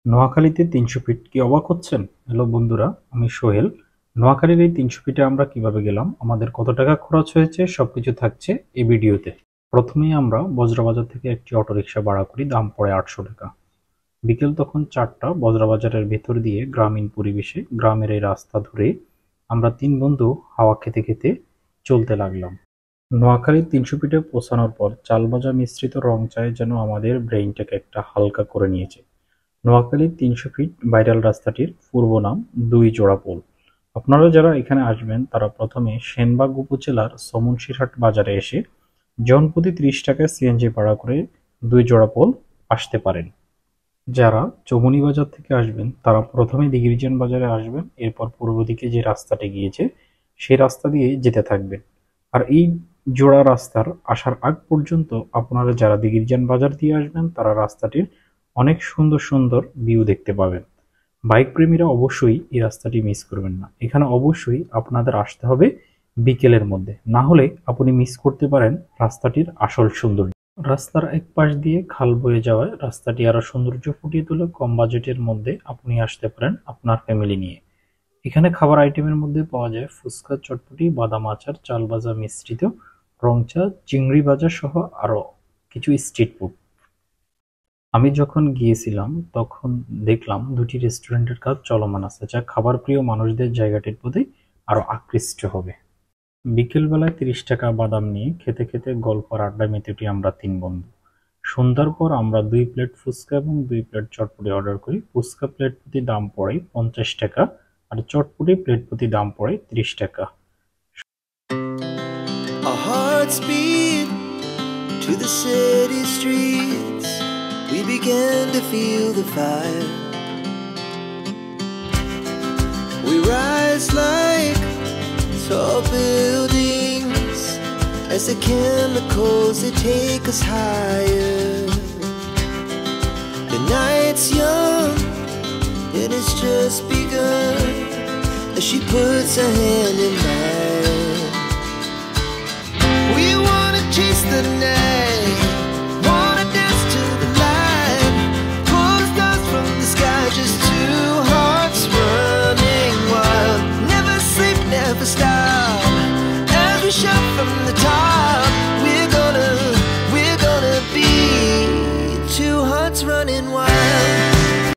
নোয়াখালীতে ৩০০ ফিট কি অবাক হচ্ছেন? হ্যালো বন্ধুরা, আমি সোহেল। নোয়াখালীর এই ৩০০ ফিটে আমরা কিভাবে গেলাম, আমাদের কত টাকা খরচ হয়েছে সবকিছু থাকছে এই ভিডিওতে। প্রথমেই আমরা বজ্রবাজার থেকে একটি অটোরিকশা ভাড়া করি, দাম পড়ে ৮০০ টাকা। বিকেল তখন ৪টা, বজ্রবাজারের ভেতর দিয়ে গ্রামীণ পরিবেশে গ্রামের এই রাস্তা ধরে আমরা ৩ বন্ধু হাওয়া খেতে খেতে চলতে লাগলাম। নোয়াখালীর ৩০০ ফিটে পৌঁছানোর পর চাল ভাজা মিশ্রিত রং চায় যেন আমাদের ব্রেইনটাকে একটা হালকা করে নিয়েছে। নোয়াখালীর ৩০০ ফিট ভাইরাল রাস্তাটির পূর্ব নাম দুই জোড়া পোল। আপনারা যারা এখানে আসবেন তারা প্রথমে সেনবাগ উপজেলার সমনশিরহাট বাজারে এসে জনপ্রতি ৩০ টাকায় সিএনজি ভাড়া করে দুই জোড়া পোল আসতে পারেন। যারা চৌমুহনী বাজার থেকে আসবেন তারা প্রথমে দিগিরজান বাজারে আসবেন, এরপর পূর্ব দিকে যে রাস্তাটি গিয়েছে সেই রাস্তা দিয়ে যেতে থাকবেন। আর এই জোড়া রাস্তার আসার আগ পর্যন্ত আপনারা যারা দিগিরজান বাজার দিয়ে আসবেন তারা রাস্তাটির অনেক সুন্দর সুন্দর ভিউ দেখতে পাবেন। বাইক প্রেমীরা অবশ্যই এই রাস্তাটি মিস করবেন না। এখানে অবশ্যই আপনাদের আসতে হবে বিকেলের মধ্যে, না হলে আপনি মিস করতে পারেন রাস্তাটির আসল সৌন্দর্য। রাস্তার এক পাশ দিয়ে খাল বয়ে যাওয়ায় রাস্তাটি আরো সৌন্দর্য ফুটিয়ে তোলে। কম বাজেটের মধ্যে আপনি আসতে পারেন আপনার ফ্যামিলি নিয়ে। এখানে খাবার আইটেমের মধ্যে পাওয়া যায় ফুচকা, চটপটি, বাদাম আচার, চাল ভাজা মিশ্রিত, রং চা, চিংড়ি ভাজা সহ আরো কিছু স্ট্রিট ফুড। আমি যখন গিয়েছিলাম তখন দেখলাম দুটি রেস্টুরেন্টের কাজ চলমান আছে, যা খাবার প্রিয় মানুষদের জায়গাটির প্রতি আরো আকৃষ্ট হবে। বিকেল বেলায় ৩০ টাকা বাদাম নিয়ে খেতে খেতে গল্প আর আড্ডায় মেতে উঠি আমরা ৩ বন্ধু। সন্ধ্যার পর আমরা ২ প্লেট ফুচকা এবং ২ প্লেট চটপটি অর্ডার করি। ফুচকা প্লেট প্রতি দাম পড়ে ৫০ টাকা আর চটপটি প্লেট প্রতি দাম পড়ে ৩০ টাকা। Our hearts beat to the city streets. We began to feel the fire. We rise like tall buildings as the chemicals they take us higher. The night's young and it's just begun as she puts her hand in mine.